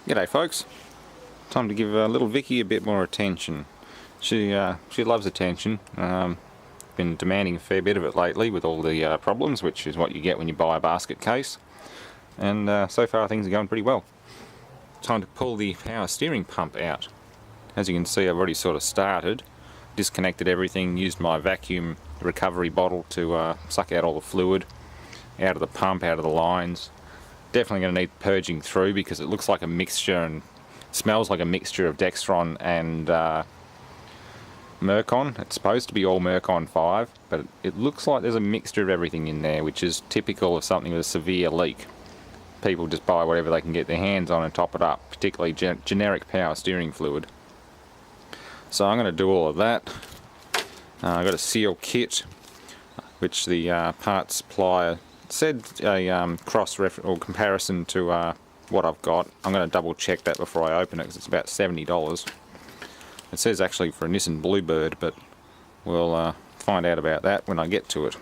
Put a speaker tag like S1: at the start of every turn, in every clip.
S1: G'day folks, time to give little Vicky a bit more attention. She loves attention, been demanding a fair bit of it lately with all the problems, which is what you get when you buy a basket case, and so far things are going pretty well. Time to pull the power steering pump out. As you can see, I've already sort of started, disconnected everything, used my vacuum recovery bottle to suck out all the fluid out of the pump, out of the lines. Definitely going to need purging through because it looks like a mixture and smells like a mixture of Dextron and Mercon. It's supposed to be all Mercon 5, but it looks like there's a mixture of everything in there, which is typical of something with a severe leak. People just buy whatever they can get their hands on and top it up, particularly generic power steering fluid. So I'm going to do all of that. I've got a seal kit, which the parts supplier said a cross-reference or comparison to what I've got. I'm going to double check that before I open it because it's about $70. It says actually for a Nissan Bluebird, but we'll find out about that when I get to it.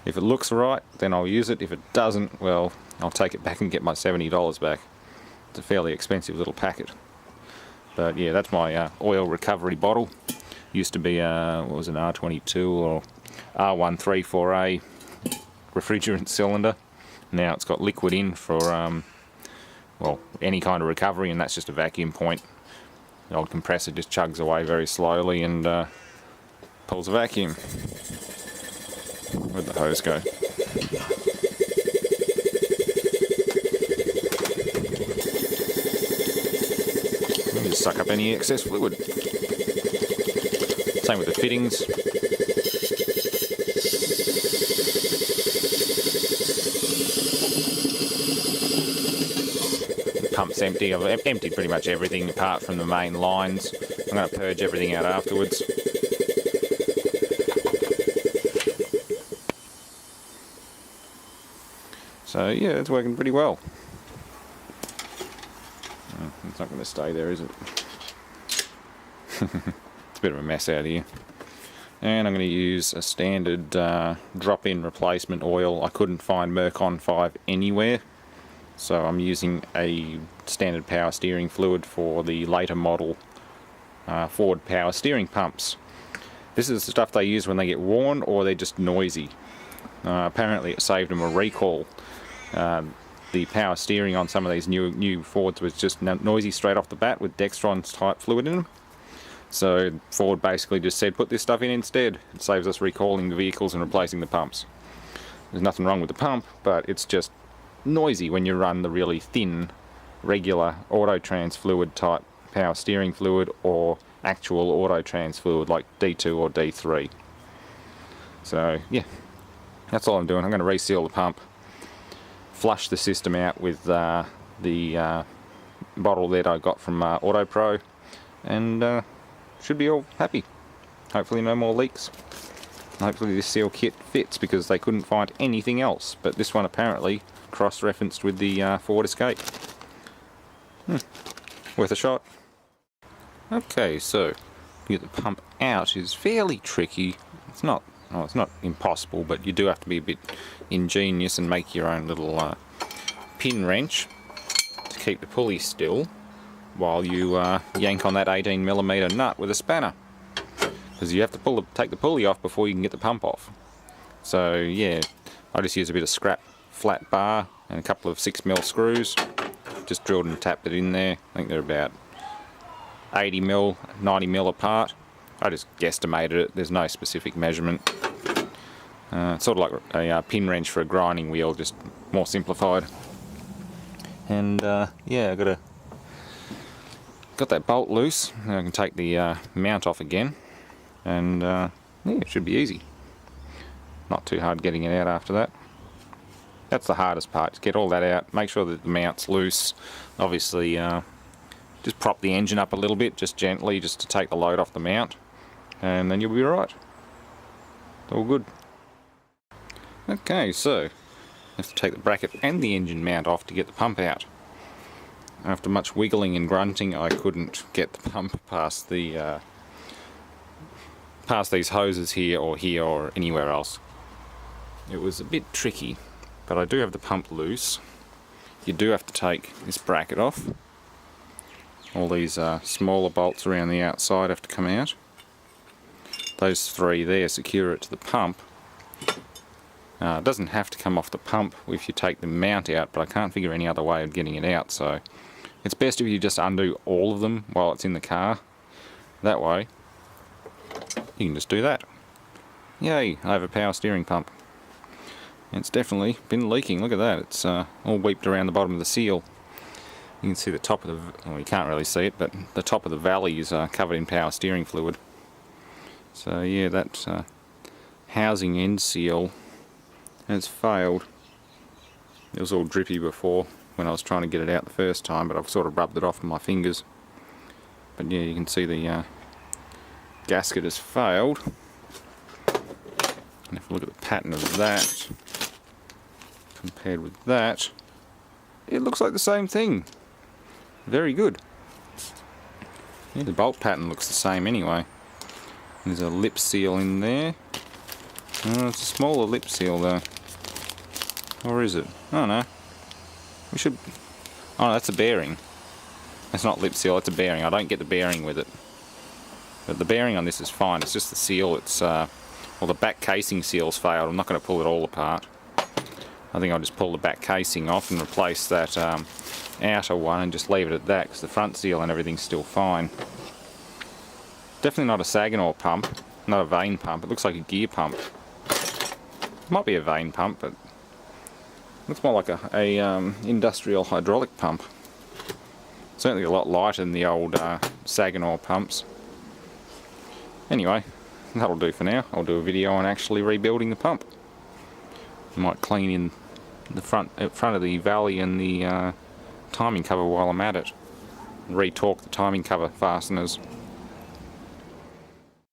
S1: If it looks right, then I'll use it. If it doesn't, well, I'll take it back and get my $70 back. It's a fairly expensive little packet. But yeah, that's my oil recovery bottle. Used to be what was it, an R22 or R134A refrigerant cylinder. Now it's got liquid in for well, any kind of recovery, and that's just a vacuum point. The old compressor just chugs away very slowly and pulls a vacuum. Where'd the hose go? Let me just suck up any excess fluid. Same with the fittings. Pump's empty. I've emptied pretty much everything apart from the main lines. I'm going to purge everything out afterwards. So yeah, it's working pretty well. Oh, it's not going to stay there, is it? It's a bit of a mess out here. And I'm going to use a standard drop-in replacement oil. I couldn't find Mercon 5 anywhere. So I'm using a standard power steering fluid for the later model Ford power steering pumps. This is the stuff they use when they get worn or they're just noisy. Apparently it saved them a recall. The power steering on some of these new Fords was just noisy straight off the bat with Dextron's type fluid in them. So Ford basically just said, put this stuff in instead. It saves us recalling the vehicles and replacing the pumps. There's nothing wrong with the pump, but it's just noisy when you run the really thin regular Autotrans fluid type power steering fluid or actual Autotrans fluid like D2 or D3. So yeah, that's all I'm doing. I'm going to reseal the pump, flush the system out with the bottle that I got from AutoPro, and should be all happy. Hopefully no more leaks. Hopefully this seal kit fits because they couldn't find anything else, but this one apparently cross-referenced with the Ford Escape. Worth a shot. Okay, so to get the pump out is fairly tricky. It's not impossible, but you do have to be a bit ingenious and make your own little pin wrench to keep the pulley still while you yank on that 18mm nut with a spanner, because you have to take the pulley off before you can get the pump off. So yeah, I just use a bit of scrap flat bar and a couple of 6mm screws. Just drilled and tapped it in there. I think they're about 80mm, 90mm apart. I just guesstimated it. There's no specific measurement. It's sort of like a pin wrench for a grinding wheel, just more simplified. And yeah, I got that bolt loose. Now I can take the mount off again, and yeah, it should be easy. Not too hard getting it out after that. That's the hardest part, to get all that out, make sure that the mount's loose. Obviously just prop the engine up a little bit, just gently, just to take the load off the mount, and then you'll be alright. All good. Okay, so I have to take the bracket and the engine mount off to get the pump out. After much wiggling and grunting, I couldn't get the pump past the past these hoses here or anywhere else. It was a bit tricky, but I do have the pump loose. you do have to take this bracket off. All these smaller bolts around the outside have to come out. Those three there secure it to the pump. It doesn't have to come off the pump if you take the mount out, but I can't figure any other way of getting it out, so it's best if you just undo all of them while it's in the car. That way you can just do that. Yay, I have a power steering pump. It's definitely been leaking. Look at that, it's all weeped around the bottom of the seal. You can see the top of the, well, you can't really see it, but the top of the valley is covered in power steering fluid. So yeah, that housing end seal has failed. It was all drippy before when I was trying to get it out the first time, but I've sort of rubbed it off with my fingers. But yeah, you can see the gasket has failed. And if you look at the pattern of that compared with that, it looks like the same thing. Very good. Yeah, the bolt pattern looks the same anyway. There's a lip seal in there. It's a smaller lip seal though. Or is it? Oh no. We should... Oh no, that's a bearing. That's not lip seal, it's a bearing. I don't get the bearing with it. But the bearing on this is fine, it's just the seal. It's well, the back casing seal's failed. I'm not going to pull it all apart. I think I'll just pull the back casing off and replace that outer one and just leave it at that, because the front seal and everything's still fine. Definitely not a Saginaw pump, not a vane pump. It looks like a gear pump. Might be a vane pump, but looks more like a industrial hydraulic pump. Certainly a lot lighter than the old Saginaw pumps. Anyway, that'll do for now. I'll do a video on actually rebuilding the pump. I might clean in the front of the valley and the timing cover while I'm at it. Re-torque the timing cover fasteners.